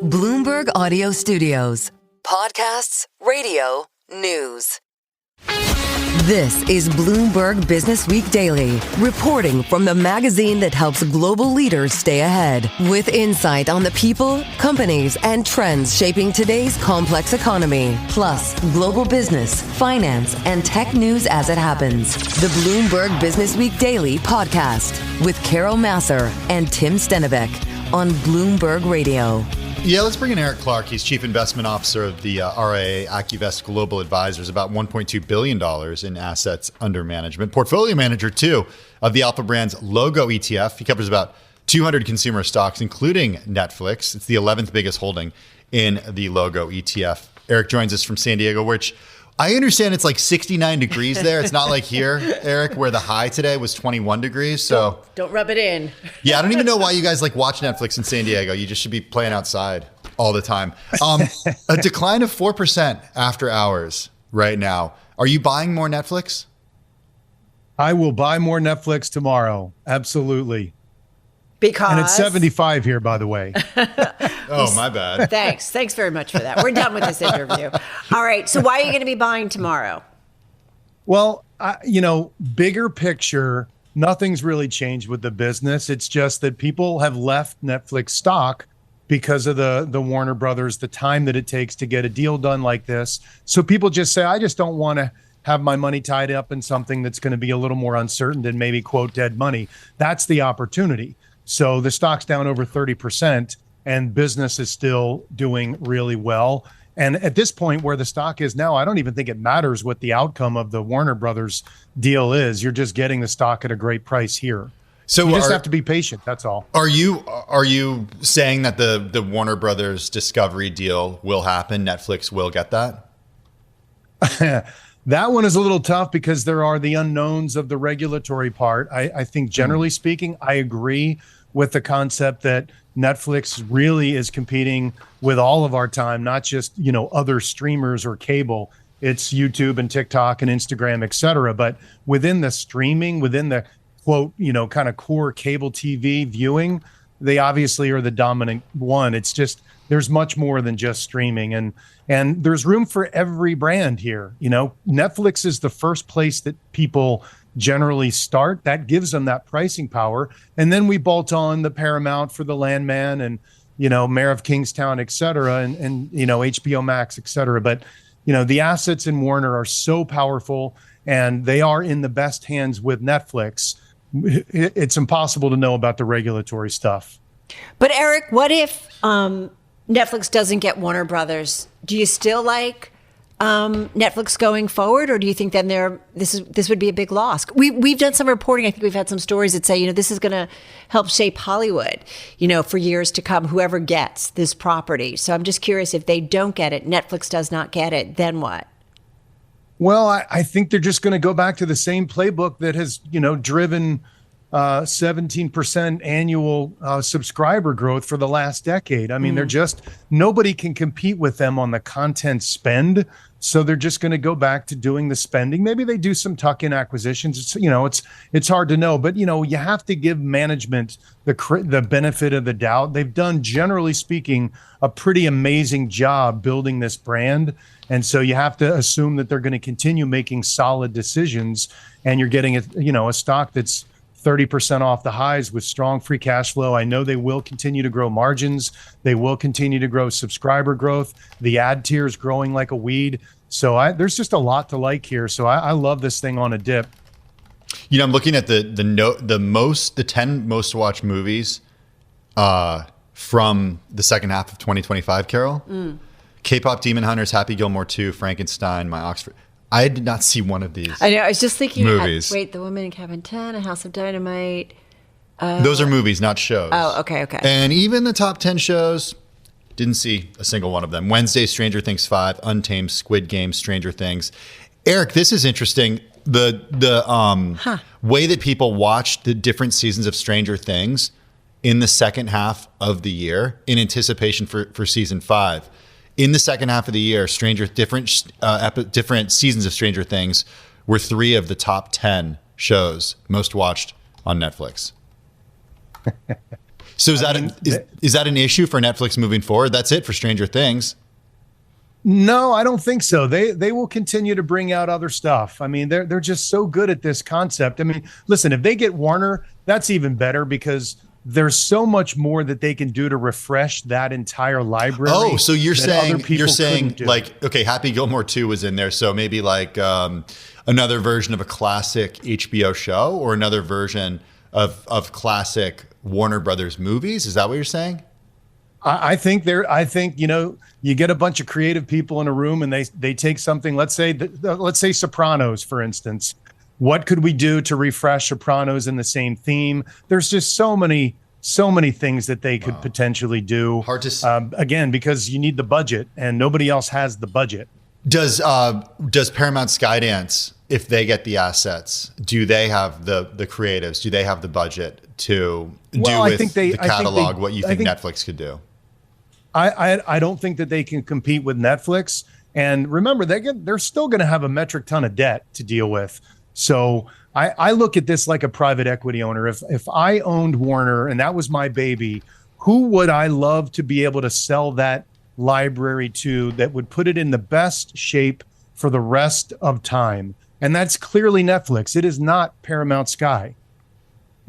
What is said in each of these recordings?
Bloomberg Audio Studios. Podcasts, radio, news. This is Bloomberg Businessweek Daily, reporting from the magazine that helps global leaders stay ahead, with insight on the people, companies, and trends shaping today's complex economy, plus global business, finance, and tech news as it happens. The Bloomberg Businessweek Daily podcast with Carol Masser and Tim Stenevec on Bloomberg Radio. Yeah, let's bring in Eric Clark. He's Chief Investment Officer of the RIA Accuvest Global Advisors, about $1.2 billion in assets under management. Portfolio manager, too, of the Alpha Brands Logo ETF. He covers about 200 consumer stocks, including Netflix. It's the 11th biggest holding in the Logo ETF. Eric joins us from San Diego, which I understand it's like 69 degrees there. It's not like here, Eric, where the high today was 21 degrees. So don't rub it in. Yeah, I don't even know why you guys like watch Netflix in San Diego. You just should be playing outside all the time. A decline of 4% after hours right now. Are you buying more Netflix? I will buy more Netflix tomorrow. Absolutely. Because? And it's 75 here, by the way. Oh, my bad. Thanks very much for that. We're done with this interview. All right. So why are you going to be buying tomorrow? Well, bigger picture, nothing's really changed with the business. It's just that people have left Netflix stock because of the Warner Brothers, the time that it takes to get a deal done like this. So people just say, I just don't want to have my money tied up in something that's going to be a little more uncertain than maybe, quote, dead money. That's the opportunity. So the stock's down over 30% and business is still doing really well. And at this point where the stock is now, I don't even think it matters what the outcome of the Warner Brothers deal is. You're just getting the stock at a great price here. So you just have to be patient. That's all. Are you saying that the Warner Brothers Discovery deal will happen? Netflix will get that? That one is a little tough because there are the unknowns of the regulatory part. I think generally speaking, I agree with the concept that Netflix really is competing with all of our time, not just, other streamers or cable. It's YouTube and TikTok and Instagram, et cetera. But within the streaming, within the quote, kind of core cable TV viewing, they obviously are the dominant one. It's just, there's much more than just streaming, and there's room for every brand here. Netflix is the first place that people generally start. That gives them that pricing power. And then we bolt on the Paramount for the Landman and, Mayor of Kingstown, et cetera, and HBO Max, et cetera. But, the assets in Warner are so powerful and they are in the best hands with Netflix. It's impossible to know about the regulatory stuff. But Eric, what if Netflix doesn't get Warner Brothers? Do you still like Netflix going forward, or do you think then this would be a big loss? We've done some reporting. I think we've had some stories that say this is going to help shape Hollywood, for years to come. Whoever gets this property. So I'm just curious, if they don't get it, Netflix does not get it, then what? Well, I think they're just going to go back to the same playbook that has driven 17% annual subscriber growth for the last decade. I mean, they're just, nobody can compete with them on the content spend. So they're just going to go back to doing the spending. Maybe they do some tuck-in acquisitions. It's hard to know, but you have to give management the benefit of the doubt. They've done, generally speaking, a pretty amazing job building this brand. And so you have to assume that they're going to continue making solid decisions, and you're getting a stock that's 30% off the highs with strong free cash flow. I know they will continue to grow margins. They will continue to grow subscriber growth. The ad tier is growing like a weed. So there's just a lot to like here. So I love this thing on a dip. I'm looking at the 10 most watched movies from the second half of 2025, Carol. K-pop Demon Hunters, Happy Gilmore 2, Frankenstein, My Oxford. I did not see one of these. I know. I was just thinking. Movies. The Woman in Cabin 10, A House of Dynamite. Those are movies, not shows. Oh, okay. And even the top 10 shows, didn't see a single one of them. Wednesday, Stranger Things 5, Untamed, Squid Game, Stranger Things. Eric, this is interesting. The way that people watch the different seasons of Stranger Things in the second half of the year in anticipation for season 5. In the second half of the year, different seasons of Stranger Things were 3 of the top 10 shows most watched on Netflix. So is that an issue for Netflix moving forward? That's it for Stranger Things. No, I don't think so. They will continue to bring out other stuff. I mean, they're just so good at this concept. I mean, listen, if they get Warner, that's even better because there's so much more that they can do to refresh that entire library. Oh, so you're saying do. like, okay, Happy Gilmore 2 was in there, so maybe like another version of a classic HBO show or another version of classic Warner Brothers movies. Is that what you're saying? I think you get a bunch of creative people in a room and they take something, let's say Sopranos, for instance. What could we do to refresh Sopranos in the same theme? There's just so many things that they could potentially do. Hard to again, because you need the budget and nobody else has the budget. Does Paramount Skydance, if they get the assets, do they have the creatives? Do they have the budget to do with the catalog what you think Netflix could do? I don't think that they can compete with Netflix. And remember, they're still going to have a metric ton of debt to deal with. So I look at this like a private equity owner. If I owned Warner and that was my baby, who would I love to be able to sell that library to that would put it in the best shape for the rest of time? And that's clearly Netflix. It is not Paramount Sky.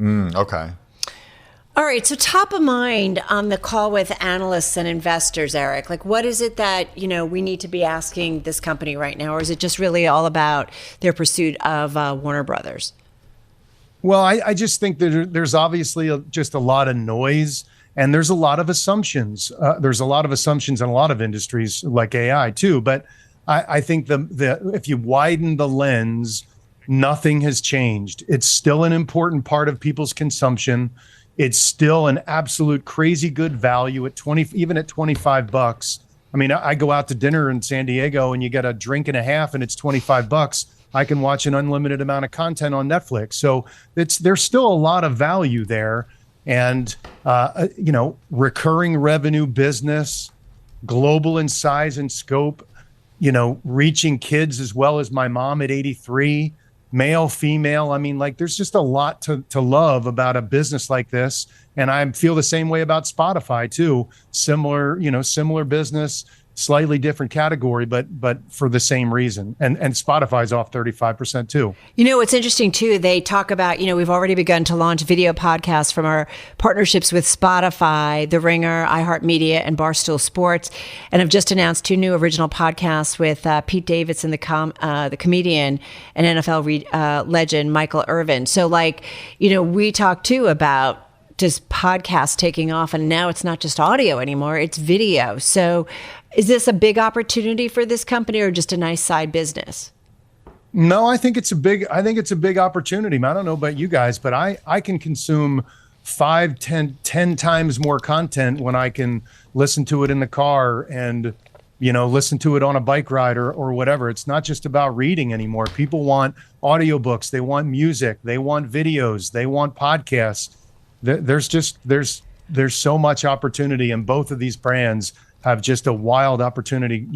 Okay. All right. So top of mind on the call with analysts and investors, Eric, like what is it that, we need to be asking this company right now? Or is it just really all about their pursuit of Warner Brothers? Well, I just think that there's obviously just a lot of noise and there's a lot of assumptions. There's a lot of assumptions in a lot of industries like AI too. But I think if you widen the lens, nothing has changed. It's still an important part of people's consumption. It's still an absolute crazy good value at even at $25. I mean, I go out to dinner in San Diego and you get a drink and a half and it's $25. I can watch an unlimited amount of content on Netflix. So there's still a lot of value there. And, recurring revenue business, global in size and scope, reaching kids as well as my mom at 83. Male, female. I mean, like there's just a lot to love about a business like this. And I feel the same way about Spotify too. Similar business, slightly different category, but for the same reason. And Spotify's off 35% too. What's interesting too, they talk about, we've already begun to launch video podcasts from our partnerships with Spotify, The Ringer, iHeartMedia, and Barstool Sports, and have just announced 2 new original podcasts with Pete Davidson, the comedian, and NFL legend Michael Irvin. So we talk too about just podcasts taking off, and now it's not just audio anymore, it's video. So is this a big opportunity for this company or just a nice side business? No, I think it's a big opportunity. I don't know about you guys, but I can consume 5, 10 times more content when I can listen to it in the car and, listen to it on a bike ride or whatever. It's not just about reading anymore. People want audiobooks. They want music. They want videos. They want podcasts. There's so much opportunity, and both of these brands have just a wild opportunity,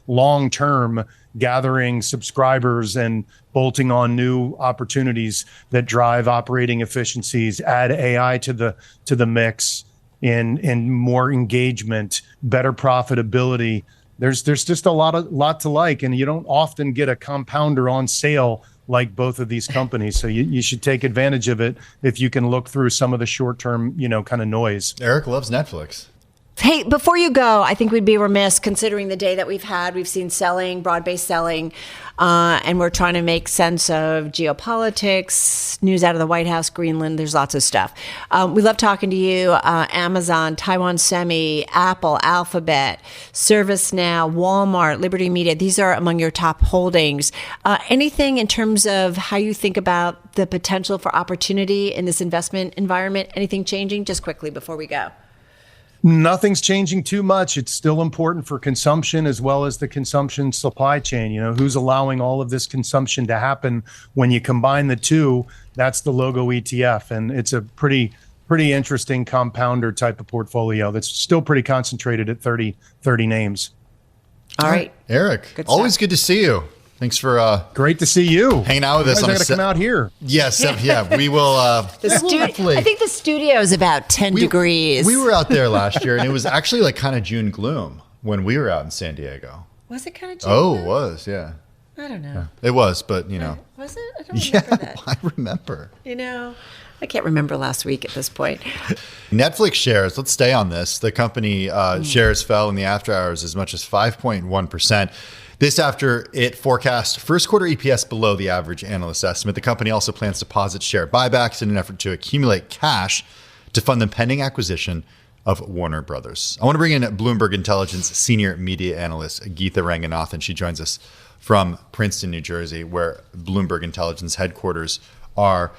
long term, gathering subscribers and bolting on new opportunities that drive operating efficiencies, add AI to the mix in more engagement, better profitability. There's just a lot to like, and you don't often get a compounder on sale like both of these companies. So you should take advantage of it if you can look through some of the short-term, kind of noise. Eric loves Netflix. Hey, before you go, I think we'd be remiss considering the day that we've had. We've seen broad-based selling, and we're trying to make sense of geopolitics, news out of the White House, Greenland. There's lots of stuff. We love talking to you. Amazon, Taiwan Semi, Apple, Alphabet, ServiceNow, Walmart, Liberty Media. These are among your top holdings. Anything in terms of how you think about the potential for opportunity in this investment environment? Anything changing? Just quickly before we go. Nothing's changing too much. It's still important for consumption as well as the consumption supply chain. Who's allowing all of this consumption to happen? When you combine the two, that's the Logo ETF. And it's a pretty interesting compounder type of portfolio that's still pretty concentrated at 30 names. All right. Eric, always good to see you. Thanks for great to see you. hanging out with us. I'm going to come out here. Yes, we will. I think the studio is about 10 degrees. We were out there last year, and it was actually like kind of June gloom when we were out in San Diego. Was it kind of June? Oh, it was, yeah. I don't know. Yeah, it was, but Was it? I don't remember that. I remember. I can't remember last week at this point. Netflix shares, let's stay on this. The company shares fell in the after hours as much as 5.1%. This after it forecast first quarter EPS below the average analyst estimate. The company also plans to pause its share buybacks in an effort to accumulate cash to fund the pending acquisition of Warner Brothers. I want to bring in Bloomberg Intelligence senior media analyst Geetha Ranganathan. She joins us from Princeton, New Jersey, where Bloomberg Intelligence headquarters are.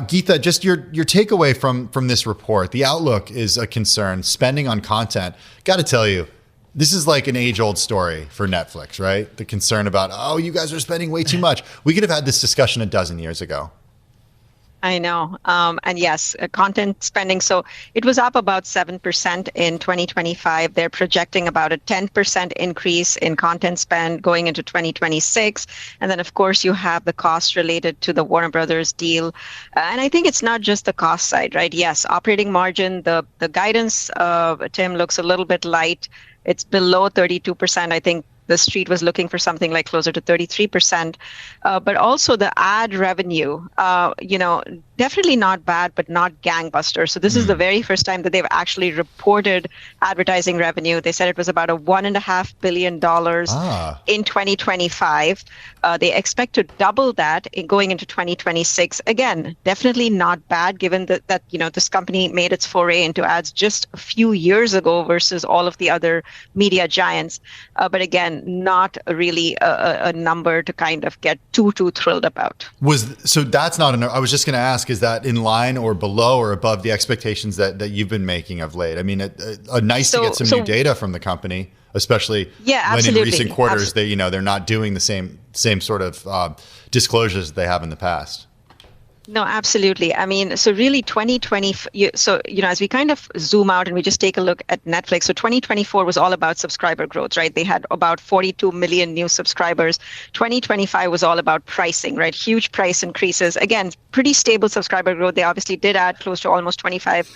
Geetha, just your takeaway from this report. The outlook is a concern. Spending on content. Got to tell you, this is like an age-old story for Netflix, right? The concern about, you guys are spending way too much. We could have had this discussion a dozen years ago. I know. And yes, content spending. So it was up about 7% in 2025. They're projecting about a 10% increase in content spend going into 2026. And then, of course, you have the costs related to the Warner Brothers deal. And I think it's not just the cost side, right? Yes, operating margin, the guidance, Tim, looks a little bit light. It's below 32%. I think the street was looking for something like closer to 33%. But also the ad revenue, definitely not bad, but not gangbusters. So this is the very first time that they've actually reported advertising revenue. They said it was about a $1.5 billion in 2025. They expect to double that going into 2026. Again, definitely not bad, given that this company made its foray into ads just a few years ago versus all of the other media giants. But again, not really a number to kind of get too thrilled about. So that's not I was just going to ask, is that in line or below or above the expectations that you've been making of late? I mean, nice to get some new data from the company, especially when in recent quarters they're not doing the same sort of disclosures they have in the past. No, absolutely. I mean, so really 2020, as we kind of zoom out and we just take a look at Netflix, so 2024 was all about subscriber growth, right? They had about 42 million new subscribers. 2025 was all about pricing, right? Huge price increases. Again, pretty stable subscriber growth. They obviously did add close to almost 25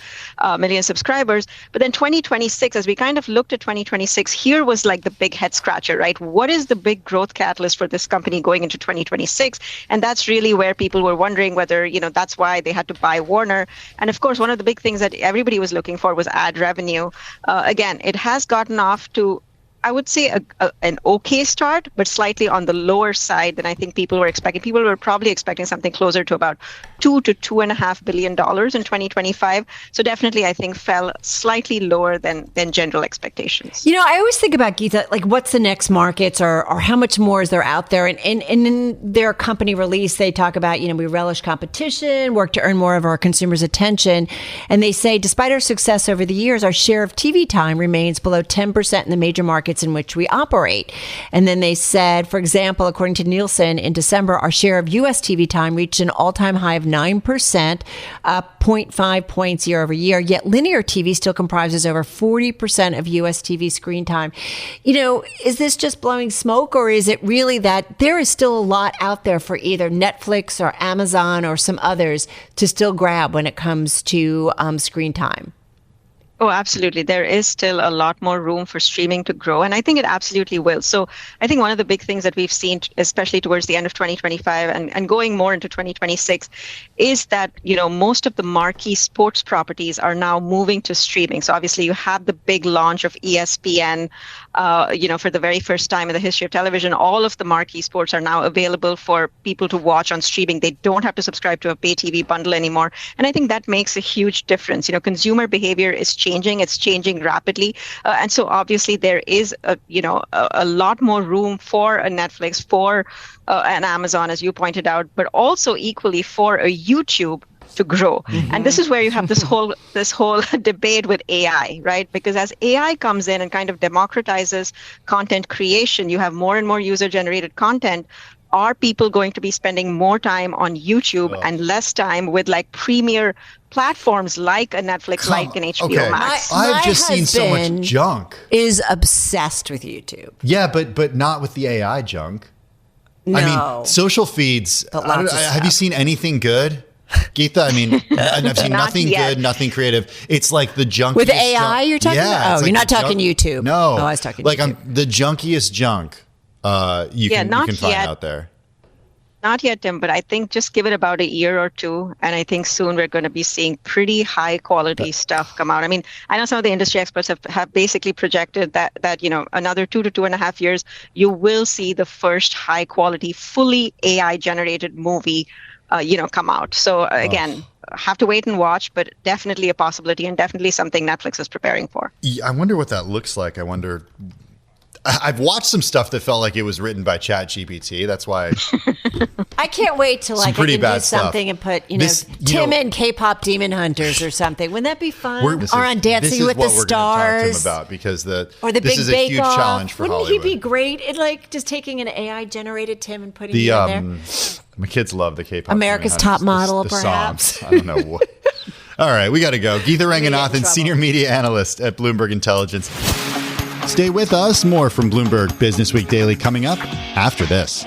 million subscribers. But then 2026, as we kind of looked at 2026, here was like the big head scratcher, right? What is the big growth catalyst for this company going into 2026? And that's really where people were wondering whether that's why they had to buy Warner. And of course, one of the big things that everybody was looking for was ad revenue. Again, it has gotten off to, I would say, an okay start, but slightly on the lower side than I think people were expecting. People were probably expecting something closer to about $2 to $2.5 billion in 2025. So definitely, I think, fell slightly lower than general expectations. I always think about, Geetha, like what's the next markets or how much more is there out there? And in their company release, they talk about, we relish competition, work to earn more of our consumers' attention. And they say, despite our success over the years, our share of TV time remains below 10% in the major markets in which we operate. And then they said, for example, according to Nielsen, in December, our share of U.S. TV time reached an all-time high of 9%, up 0.5 points year over year. Yet linear TV still comprises over 40% of U.S. TV screen time. Is this just blowing smoke, or is it really that there is still a lot out there for either Netflix or Amazon or some others to still grab when it comes to screen time? Oh, absolutely. There is still a lot more room for streaming to grow, and I think it absolutely will. So I think one of the big things that we've seen, especially towards the end of 2025 and going more into 2026, is that, most of the marquee sports properties are now moving to streaming. So obviously you have the big launch of ESPN, for the very first time in the history of television. All of the marquee sports are now available for people to watch on streaming. They don't have to subscribe to a pay TV bundle anymore. And I think that makes a huge difference. Consumer behavior is changing. It's changing rapidly. And so obviously there is a lot more room for a Netflix, for an Amazon, as you pointed out, but also equally for a YouTube to grow. Mm-hmm. And this is where you have this whole debate with AI, right? Because as AI comes in and kind of democratizes content creation, you have more and more user-generated content. Are people going to be spending more time on YouTube and less time with like premier platforms like a Netflix, like an HBO Max? I've just seen so much junk. Is obsessed with YouTube. Yeah, but not with the AI junk. I No. mean, social feeds. But lots of Have you seen anything good, Geetha? I mean, I've seen Not nothing yet. good, nothing creative. It's like the junkiest. With AI, you're talking yeah, about? it's Oh, you're like not talking YouTube. No. Oh, I was talking like YouTube. I'm the junkiest junk you can find yet. out there. Not yet, Tim, but I think just give it about a year or two, and I think soon we're going to be seeing pretty high quality stuff come out. I mean, I know some of the industry experts have basically projected that another 2 to 2.5 years, you will see the first high quality, fully AI generated movie, come out. So again, have to wait and watch, but definitely a possibility and definitely something Netflix is preparing for. I wonder what that looks like. I wonder. I've watched some stuff that felt like it was written by ChatGPT. That's why. I can't wait till I pretty can bad do something stuff. and put, This, Tim and K-pop Demon Hunters or something. Wouldn't that be fun? Or on Dancing with the Stars. Stars. This is what we're going to talk to him about because Or the this Big is a Bake huge Off. challenge for Wouldn't Hollywood. he be great at just taking an AI generated Tim and putting The it in there? my kids love the K-pop. America's Demon Top Hunters, Model, the perhaps. songs. I don't know what. All right, we got to go. Geetha Ranganathan, trouble. senior media analyst at Bloomberg Intelligence. Stay with us. More from Bloomberg Businessweek Daily coming up after this.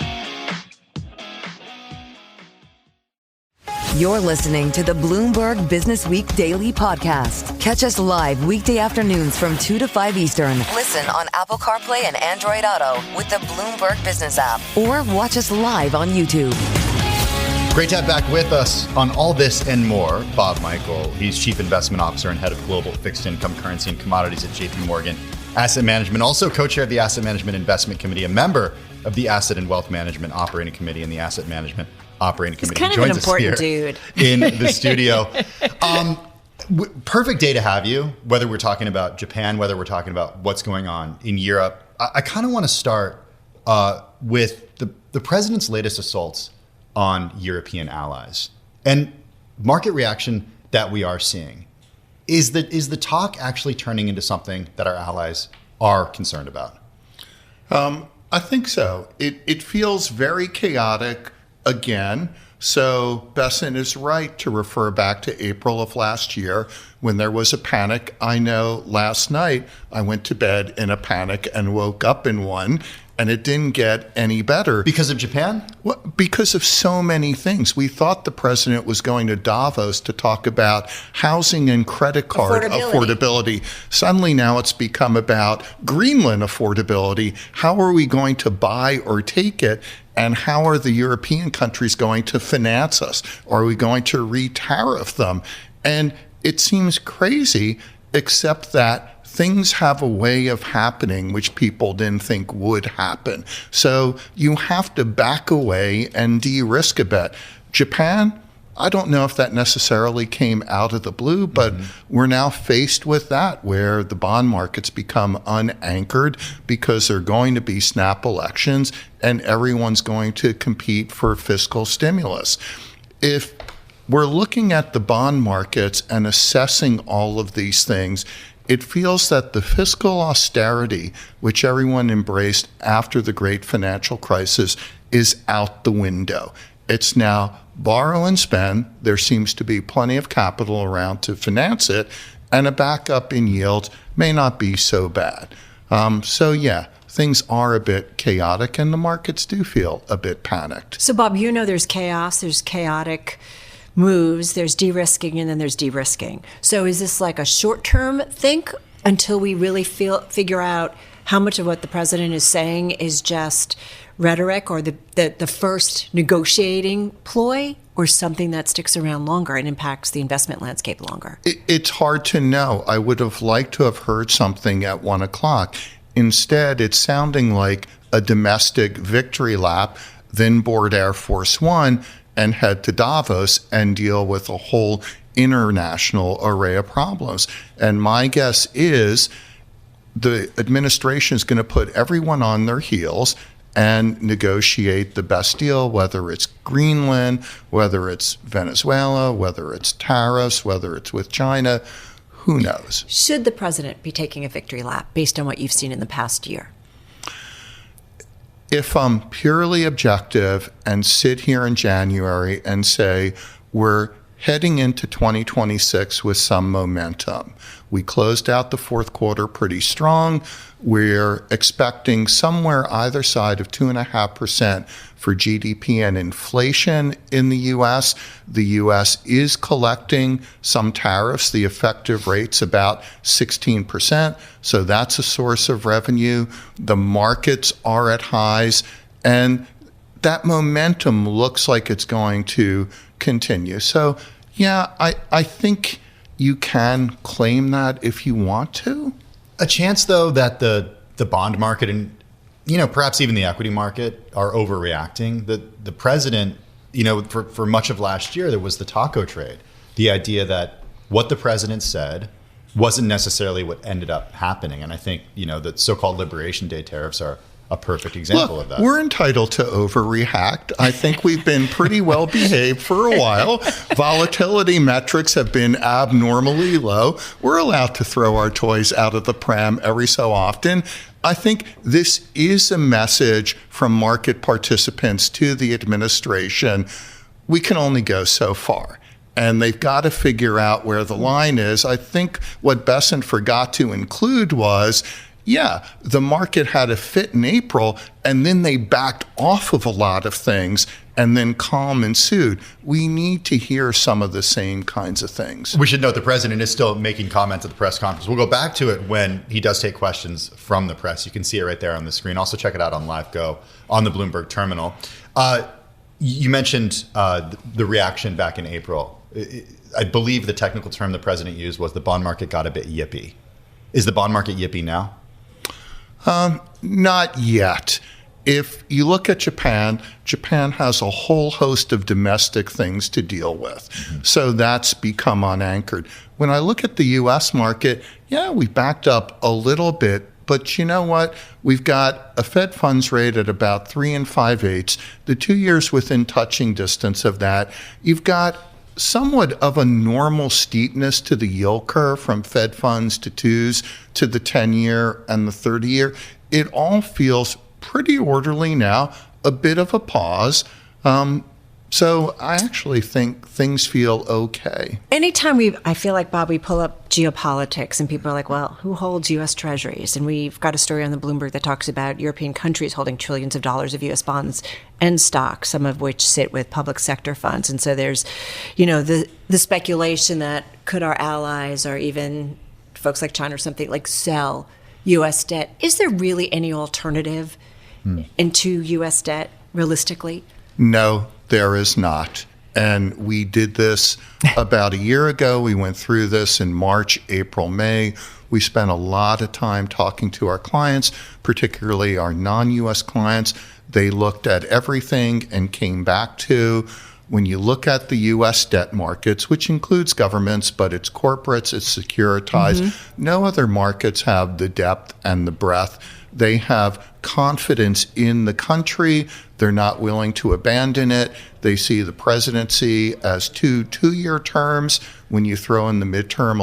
You're listening to the Bloomberg Businessweek Daily Podcast. Catch us live weekday afternoons from 2 to 5 Eastern. Listen on Apple CarPlay and Android Auto with the Bloomberg Business app. Or watch us live on YouTube. Great to have back with us on all this and more, Bob Michael. He's Chief Investment Officer and Head of Global Fixed Income, Currency, and Commodities at JP Morgan Asset Management. Also co-chair of the Asset Management Investment Committee, a member of the Asset and Wealth Management Operating Committee and the Asset Management Operating Committee. kind He of an joins us important here dude. in the studio. Perfect day to have you, whether we're talking about Japan, whether we're talking about what's going on in Europe. I kind of want to start with the president's latest assaults on European allies and market reaction that we are seeing. Is the talk actually turning into something that our allies are concerned about? I think so. It feels very chaotic again. So Besson is right to refer back to April of last year when there was a panic. I know last night I went to bed in a panic and woke up in one, and it didn't get any better. Because of Japan? Well, because of so many things. We thought the president was going to Davos to talk about housing and credit card affordability. Suddenly now it's become about Greenland affordability. How are we going to buy or take it? And how are the European countries going to finance us? Are we going to re-tariff them? And it seems crazy, except that things have a way of happening which people didn't think would happen. So you have to back away and de-risk a bit. Japan, I don't know if that necessarily came out of the blue, but we're now faced with that, where the bond markets become unanchored because there are going to be snap elections and everyone's going to compete for fiscal stimulus. If we're looking at the bond markets and assessing all of these things, it feels that the fiscal austerity, which everyone embraced after the great financial crisis, is out the window. It's now borrow and spend. There seems to be plenty of capital around to finance it, and a backup in yields may not be so bad. So yeah, things are a bit chaotic, and the markets do feel a bit panicked. So Bob, there's chaos, there's chaotic moves, there's de-risking, and then there's de-risking. So is this like a short-term think until we really figure out how much of what the president is saying is just rhetoric or the first negotiating ploy, or something that sticks around longer and impacts the investment landscape longer? It's hard to know. I would have liked to have heard something at 1 o'clock. Instead, it's sounding like a domestic victory lap, then board Air Force One and head to Davos and deal with a whole international array of problems. And my guess is the administration is going to put everyone on their heels and negotiate the best deal, whether it's Greenland, whether it's Venezuela, whether it's tariffs, whether it's with China, who knows? Should the president be taking a victory lap based on what you've seen in the past year? If I'm purely objective and sit here in January and say we're heading into 2026 with some momentum. We closed out the fourth quarter pretty strong. We're expecting somewhere either side of 2.5% for GDP and inflation in the U.S. The U.S. is collecting some tariffs. The effective rate's about 16%, so that's a source of revenue. The markets are at highs, and that momentum looks like it's going to continue. So, yeah, I think you can claim that if you want to. A chance, though, that the bond market and perhaps even the equity market are overreacting. The president, for much of last year, there was the taco trade. The idea that what the president said wasn't necessarily what ended up happening. And I think, the so-called Liberation Day tariffs are a perfect example of that. We're entitled to overreact. I think we've been pretty well behaved for a while. Volatility metrics have been abnormally low. We're allowed to throw our toys out of the pram every so often. I think this is a message from market participants to the administration. We can only go so far, and they've got to figure out where the line is. I think what Bessent forgot to include was, the market had a fit in April, and then they backed off of a lot of things, and then calm ensued. We need to hear some of the same kinds of things. We should note the president is still making comments at the press conference. We'll go back to it when he does take questions from the press. You can see it right there on the screen. Also check it out on LiveGo on the Bloomberg terminal. You mentioned the reaction back in April. I believe the technical term the president used was the bond market got a bit yippy. Is the bond market yippy now? Not yet. If you look at Japan has a whole host of domestic things to deal with. Mm-hmm. So that's become unanchored. When I look at the U.S. market, we backed up a little bit. But you know what? We've got a Fed funds rate at about 3 5/8. The 2 years within touching distance of that. You've got somewhat of a normal steepness to the yield curve from Fed funds to twos to the 10-year and the 30-year. It all feels pretty orderly now, a bit of a pause. So I actually think things feel okay. Anytime I feel like, Bob, we pull up geopolitics and people are like, well, who holds U.S. treasuries? And we've got a story on the Bloomberg that talks about European countries holding trillions of dollars of U.S. bonds and stocks, some of which sit with public sector funds. And so there's, the speculation that could our allies or even folks like China or something like sell U.S. debt. Is there really any alternative into U.S. debt realistically? No, there is not. And we did this about a year ago. We went through this in March, April, May. We spent a lot of time talking to our clients, particularly our non-U.S. clients. They looked at everything and came back to, when you look at the U.S. debt markets, which includes governments, but it's corporates, it's securitized, no other markets have the depth and the breadth. They have confidence in the country. They're not willing to abandon it. They see the presidency as two-year terms when you throw in the midterm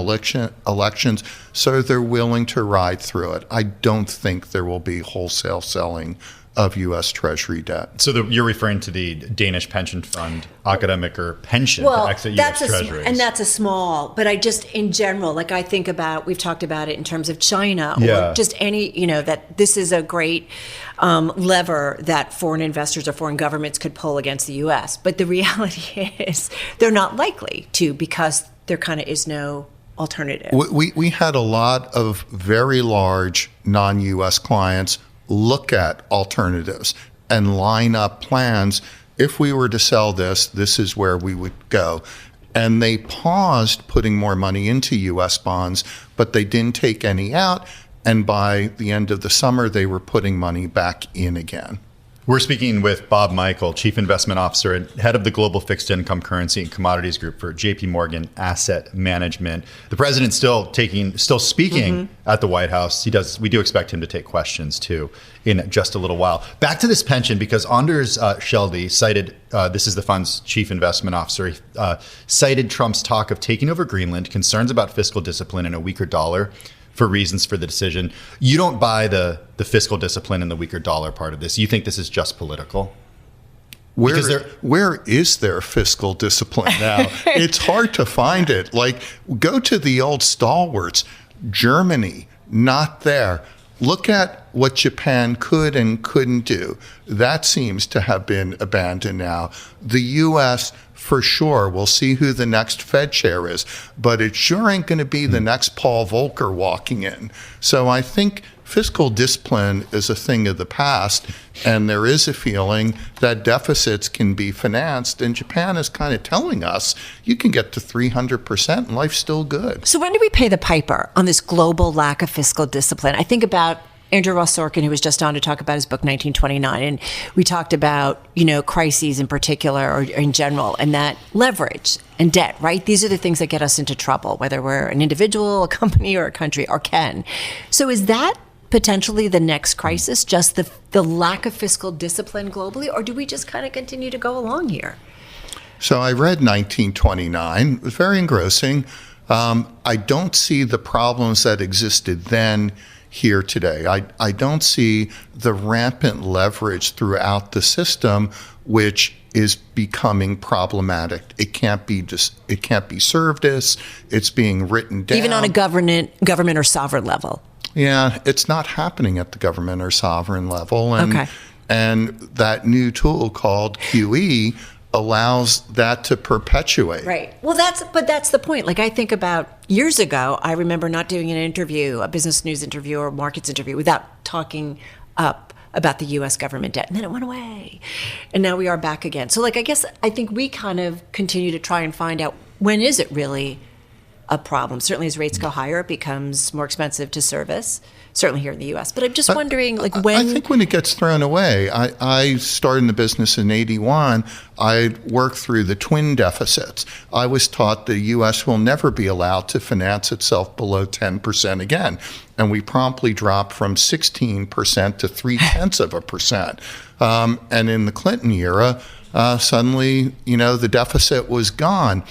elections. So they're willing to ride through it. I don't think there will be wholesale selling of U.S. Treasury debt. So you're referring to the Danish pension fund, academic or pension to exit U.S. Treasuries. And that's a small, but I just, in general, I think about, we've talked about it in terms of China or just any, that this is a great lever that foreign investors or foreign governments could pull against the U.S. But the reality is they're not likely to, because there kind of is no alternative. We had a lot of very large non-U.S. clients look at alternatives and line up plans. If we were to sell this is where we would go. And they paused putting more money into U.S. bonds, but they didn't take any out. And by the end of the summer, they were putting money back in again. We're speaking with Bob Michael, Chief Investment Officer and Head of the Global Fixed Income, Currency, and Commodities Group for JP Morgan Asset Management. The president's still speaking at the White House. We do expect him to take questions too in just a little while. Back to this pension, because Anders Schelde cited, this is the fund's Chief Investment Officer, cited Trump's talk of taking over Greenland, concerns about fiscal discipline and a weaker dollar for reasons for the decision. You don't buy the fiscal discipline and the weaker dollar part of this. You think this is just political? where is their fiscal discipline now? It's hard to find it. Like, go to the old stalwarts. Germany, not there. Look at what Japan could and couldn't do. That seems to have been abandoned now. The U.S., for sure, we'll see who the next Fed chair is, but it sure ain't going to be the next Paul Volcker walking in. So I think fiscal discipline is a thing of the past, and there is a feeling that deficits can be financed, and Japan is kind of telling us you can get to 300% and life's still good. So when do we pay the piper on this global lack of fiscal discipline? I think about Andrew Ross Sorkin, who was just on to talk about his book 1929, and we talked about, crises in particular or in general, and that leverage and debt, right? These are the things that get us into trouble, whether we're an individual, a company, or a country, or can. So is that potentially the next crisis, just the lack of fiscal discipline globally, or do we just kind of continue to go along here? So I read 1929. It was very engrossing. I don't see the problems that existed then here today. I don't see the rampant leverage throughout the system, which is becoming problematic. It can't be served as. It's being written down. Even on a government or sovereign level. Yeah, it's not happening at the government or sovereign level. And that new tool called QE allows that to perpetuate. Right. Well, that's the point. Like, I think about years ago, I remember not doing an interview, a business news interview or markets interview, without talking up about the U.S. government debt. And then it went away. And now we are back again. So, I think we kind of continue to try and find out, when is it really a problem? Certainly as rates go higher, it becomes more expensive to service, certainly here in the U.S. But I'm just wondering, when... I think when it gets thrown away, I started in the business in 81. I worked through the twin deficits. I was taught the U.S. will never be allowed to finance itself below 10% again. And we promptly dropped from 16% to 0.3%. And in the Clinton era, suddenly, the deficit was gone.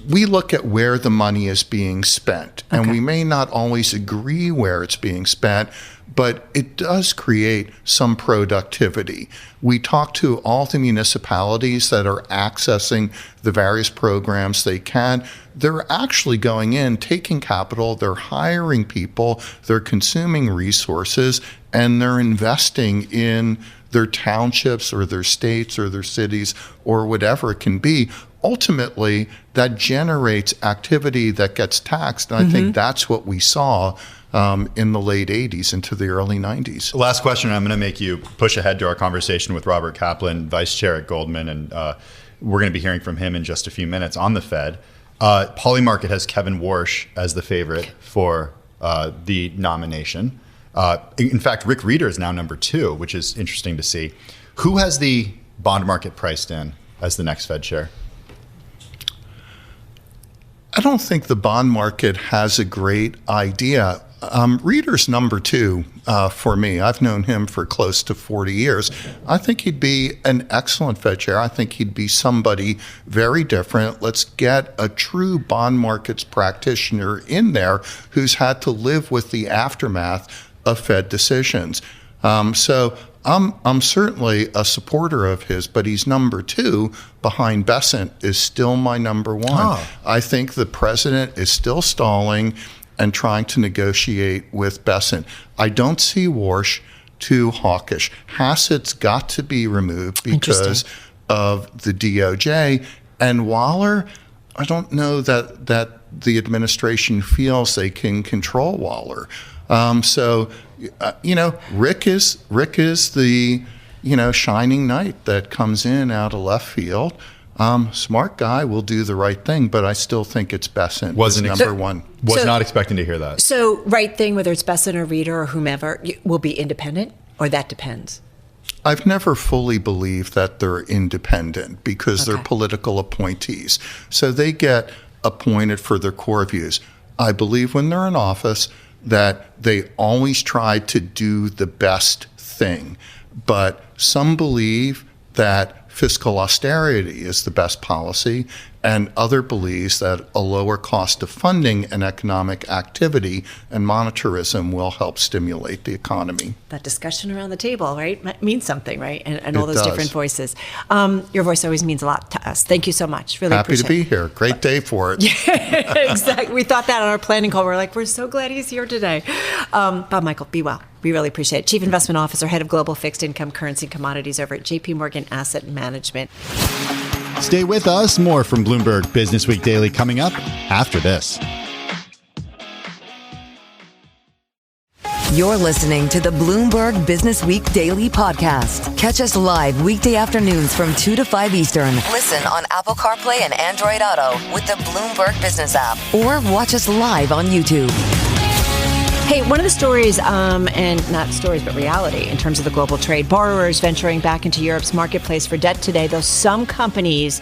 We look at where the money is being spent, and we may not always agree where it's being spent, but it does create some productivity. We talk to all the municipalities that are accessing the various programs they can. They're actually going in, taking capital, they're hiring people, they're consuming resources, and they're investing in their townships or their states or their cities or whatever it can be. Ultimately, that generates activity that gets taxed. And I think that's what we saw in the late 80s into the early 90s. Last question, I'm going to make you push ahead to our conversation with Robert Kaplan, vice chair at Goldman. And we're going to be hearing from him in just a few minutes on the Fed. Polymarket has Kevin Warsh as the favorite for the nomination. In fact, Rick Rieder is now number 2, which is interesting to see. Who has the bond market priced in as the next Fed chair? I don't think the bond market has a great idea. Rieder's number 2 for me. I've known him for close to 40 years. I think he'd be an excellent Fed chair. I think he'd be somebody very different. Let's get a true bond markets practitioner in there who's had to live with the aftermath of Fed decisions. So I'm certainly a supporter of his, but he's number 2 behind Bessent is still my number 1. Oh. I think the president is still stalling and trying to negotiate with Bessent. I don't see Warsh too hawkish. Hassett's got to be removed because of the DOJ. And Waller, I don't know that the administration feels they can control Waller. Rick is the, shining knight that comes in out of left field. Smart guy will do the right thing, but I still think it's Bessent. Number 1. Was not expecting to hear that. So right thing, whether it's Bessent or Rieder or whomever, will be independent, or that depends? I've never fully believed that they're independent because they're political appointees. So they get appointed for their core views. I believe when they're in office that they always try to do the best thing. But some believe that fiscal austerity is the best policy, and other believes that a lower cost of funding and economic activity and monetarism will help stimulate the economy. That discussion around the table, right, means something, right? And all It those does. different voices. Your voice always means a lot to us. Thank you so much. Really Happy to appreciate be here. Great day for it. Exactly. We thought that on our planning call. We're like, we're so glad he's here today. Bob Michael, be well. We really appreciate it. Chief Investment Officer, Head of Global Fixed Income, Currency, and Commodities over at JP Morgan Asset Management. Stay with us. More from Bloomberg Businessweek Daily coming up after this. You're listening to the Bloomberg Businessweek Daily Podcast. Catch us live weekday afternoons from 2 to 5 Eastern. Listen on Apple CarPlay and Android Auto with the Bloomberg Business app. Or watch us live on YouTube. Hey, one of the stories, and not stories, but reality in terms of the global trade, borrowers venturing back into Europe's marketplace for debt today, though some companies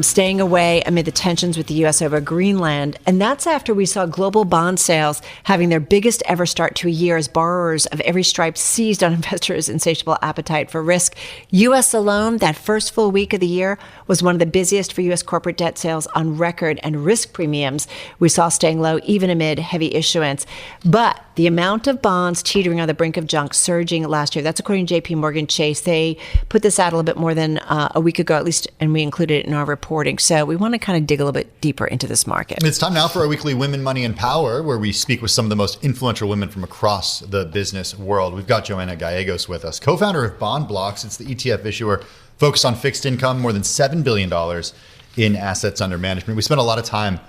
staying away amid the tensions with the U.S. over Greenland. And that's after we saw global bond sales having their biggest ever start to a year as borrowers of every stripe seized on investors' insatiable appetite for risk. U.S. alone, that first full week of the year, was one of the busiest for U.S. corporate debt sales on record, and risk premiums we saw staying low even amid heavy issuance. But the amount of bonds teetering on the brink of junk surging last year, that's according to JP Morgan Chase. They put this out a little bit more than a week ago, at least, and we included it in our reporting. So we want to kind of dig a little bit deeper into this market. It's time now for our weekly Women, Money, and Power, where we speak with some of the most influential women from across the business world. We've got Joanna Gallegos with us, co-founder of Bond Blocks. It's the ETF issuer focused on fixed income, more than $7 billion in assets under management. We spent a lot of time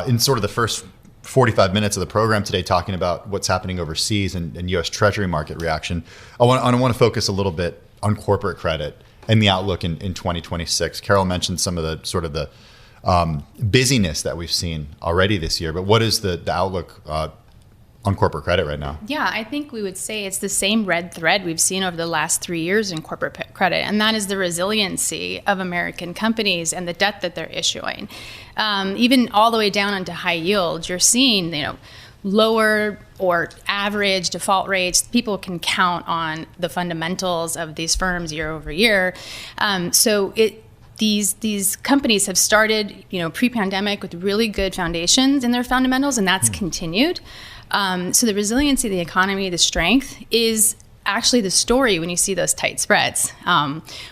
in sort of the first 45 minutes of the program today talking about what's happening overseas and U.S. Treasury market reaction. I want to focus a little bit on corporate credit and the outlook in 2026. Carol mentioned some of the sort of the busyness that we've seen already this year, but what is the outlook on corporate credit right now? Yeah, I think we would say it's the same red thread we've seen over the last 3 years in corporate credit, and that is the resiliency of American companies and the debt that they're issuing. Even all the way down into high yield, you're seeing, lower or average default rates. People can count on the fundamentals of these firms year over year. These companies have started, pre-pandemic with really good foundations in their fundamentals, and that's continued. So the resiliency of the economy, the strength, is actually the story when you see those tight spreads.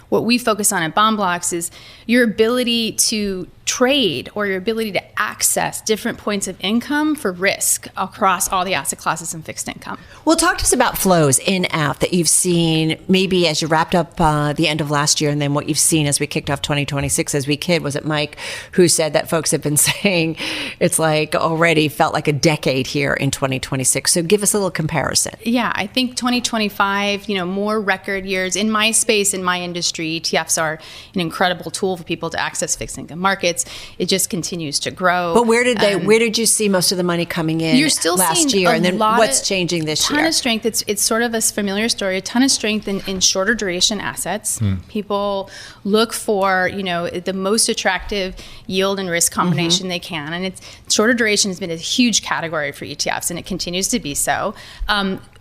What we focus on at Bond Blocks is your ability to trade or your ability to access different points of income for risk across all the asset classes in fixed income. Well, talk to us about flows in, out that you've seen maybe as you wrapped up the end of last year, and then what you've seen as we kicked off 2026. As we kid, was it Mike who said that folks have been saying it's like already felt like a decade here in 2026. So give us a little comparison. Yeah, I think 2025, more record years. In my space, in my industry, ETFs are an incredible tool for people to access fixed income markets. It just continues to grow. But where did you see most of the money coming in you're still last year? And then what's changing this year? A ton of strength. It's sort of a familiar story. A ton of strength in shorter duration assets. People look for, the most attractive yield and risk combination they can. And shorter duration has been a huge category for ETFs, and it continues to be so.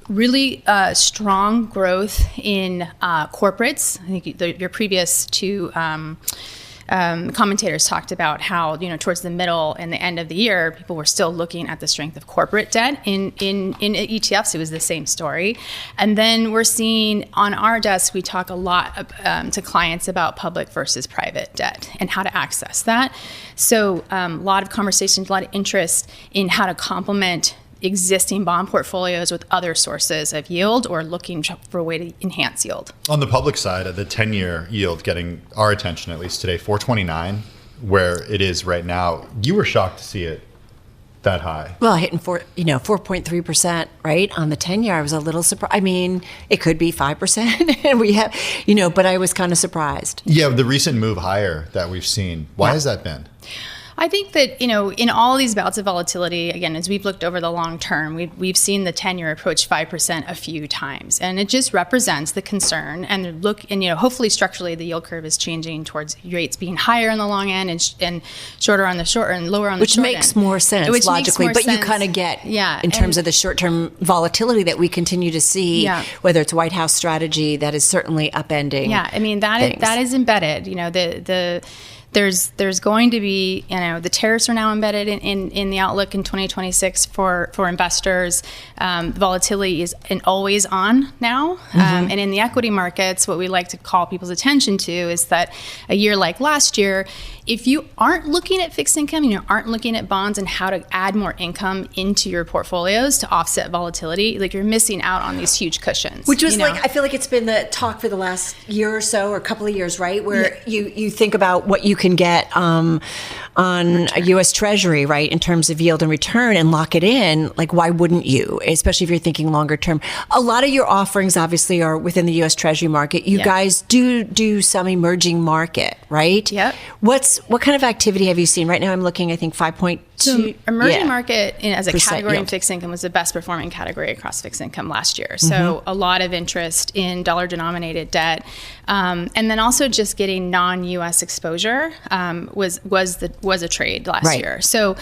Really strong growth in corporates. I think your previous two commentators talked about how, towards the middle and the end of the year, people were still looking at the strength of corporate debt. In ETFs, it was the same story. And then we're seeing on our desk, we talk a lot to clients about public versus private debt and how to access that. So a lot of conversations, a lot of interest in how to complement existing bond portfolios with other sources of yield or looking for a way to enhance yield. On the public side, the 10-year yield getting our attention, at least today, 4.29, where it is right now. You were shocked to see it that high. Well, hitting 4.3%, right, on the 10-year. I was a little surprised. I mean, it could be 5%, and we have, but I was kind of surprised. Yeah, the recent move higher that we've seen. Why has that been? I think that, in all these bouts of volatility, again, as we've looked over the long term, we've seen the 10-year approach 5% a few times. And it just represents the concern and hopefully structurally the yield curve is changing towards rates being higher on the long end and shorter on the short and lower on the short end. Which makes more sense logically, but you kind of get in terms of the short-term volatility that we continue to see, whether it's White House strategy, that is certainly upending. Yeah, I mean, that is embedded. there's going to be, the tariffs are now embedded in the outlook in 2026 for investors. Volatility is an always on now. And in the equity markets, what we like to call people's attention to is that a year like last year, if you aren't looking at fixed income, you aren't looking at bonds and how to add more income into your portfolios to offset volatility, like you're missing out on these huge cushions. Which was I feel like it's been the talk for the last year or so, or a couple of years, right? Where you think about what you can get on a U.S. Treasury, right, in terms of yield and return, and lock it in. Like, why wouldn't you? Especially if you're thinking longer term. A lot of your offerings obviously are within the U.S. Treasury market. You guys do some emerging market, right? Yep. What kind of activity have you seen? Right now I'm looking, I think 5.2. So emerging market as a category in fixed income was the best performing category across fixed income last year. So a lot of interest in dollar denominated debt. And then also just getting non-US exposure was a trade last year. So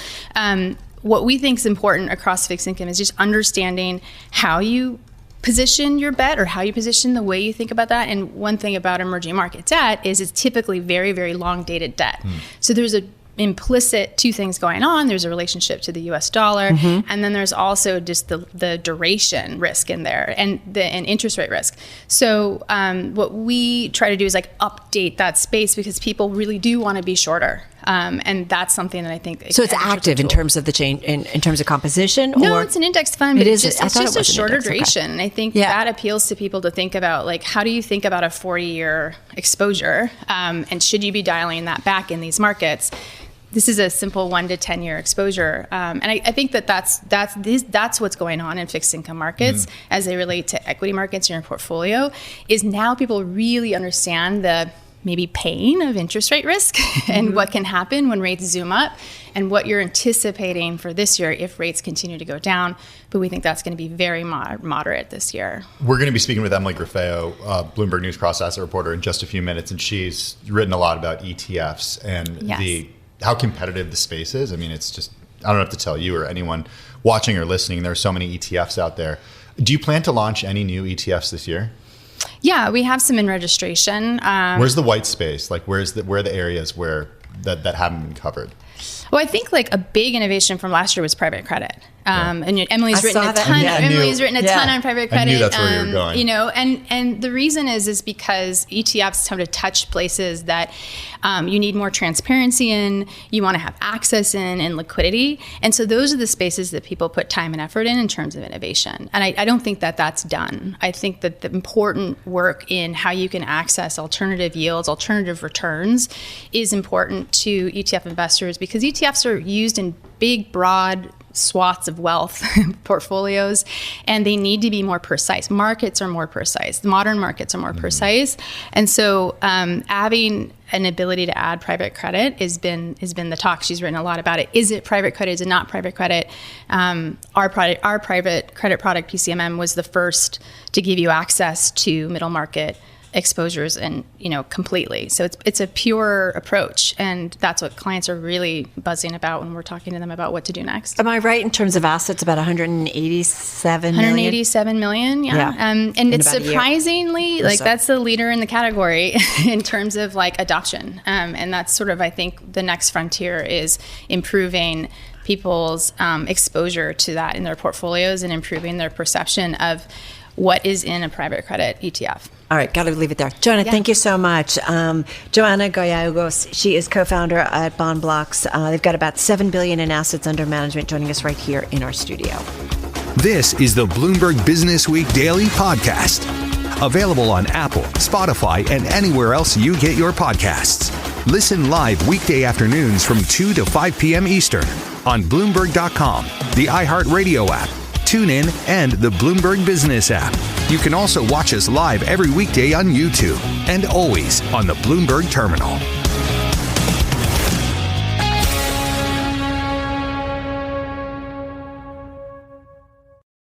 what we think is important across fixed income is just understanding how you position your bet or how you position the way you think about that. And one thing about emerging market debt is it's typically very, very long dated debt. So there's a implicit two things going on. There's a relationship to the US dollar, and then there's also just the duration risk in there and interest rate risk. So what we try to do is update that space because people really do want to be shorter. And that's something that I think. So it's active in terms of the change, in terms of composition? No, it's an index fund, but it's just a shorter duration. Okay. And I think that appeals to people to think about, how do you think about a 40-year exposure? And should you be dialing that back in these markets? This is a simple 1 to 10 year exposure, and I think that's what's going on in fixed income markets as they relate to equity markets in your portfolio. Is now people really understand the maybe pain of interest rate risk and what can happen when rates zoom up, and what you're anticipating for this year if rates continue to go down. But we think that's going to be very moderate this year. We're going to be speaking with Emily Griffeo, Bloomberg News cross-asset reporter, in just a few minutes, and she's written a lot about ETFs and how competitive the space is. I mean, it's just, I don't have to tell you or anyone watching or listening, there are so many ETFs out there. Do you plan to launch any new ETFs this year? Yeah, we have some in registration. Where's the white space? where are the areas where that haven't been covered? Well, I think a big innovation from last year was private credit. And Emily's written a ton. Emily's written a ton on private credit. I knew that's where you were going. And the reason is because ETFs tend to touch places that you need more transparency in, you want to have access in, and liquidity. And so those are the spaces that people put time and effort in terms of innovation. And I don't think that that's done. I think that the important work in how you can access alternative yields, alternative returns is important to ETF investors, because ETFs are used in big, broad swaths of wealth portfolios, and they need to be more precise. Markets are more precise. The modern markets are more precise. And so having an ability to add private credit has been the talk. She's written a lot about it. Is it private credit? Is it not private credit? Our private credit product, PCMM, was the first to give you access to middle market exposures and completely. So it's a pure approach, and that's what clients are really buzzing about when we're talking to them about what to do next. Am I right in terms of assets? About 187 million? 187 million, yeah. And it's surprisingly that's the leader in the category in terms of adoption. And that's sort of, I think, the next frontier is improving people's exposure to that in their portfolios and improving their perception of what is in a private credit ETF. All right, got to leave it there. Joanna, thank you so much. Joanna Gallegos, she is co-founder at Bond Blocks. They've got about $7 billion in assets under management, joining us right here in our studio. This is the Bloomberg Businessweek Daily Podcast. Available on Apple, Spotify, and anywhere else you get your podcasts. Listen live weekday afternoons from 2 to 5 p.m. Eastern on Bloomberg.com, the iHeartRadio app, TuneIn, and the Bloomberg Business app. You can also watch us live every weekday on YouTube and always on the Bloomberg Terminal.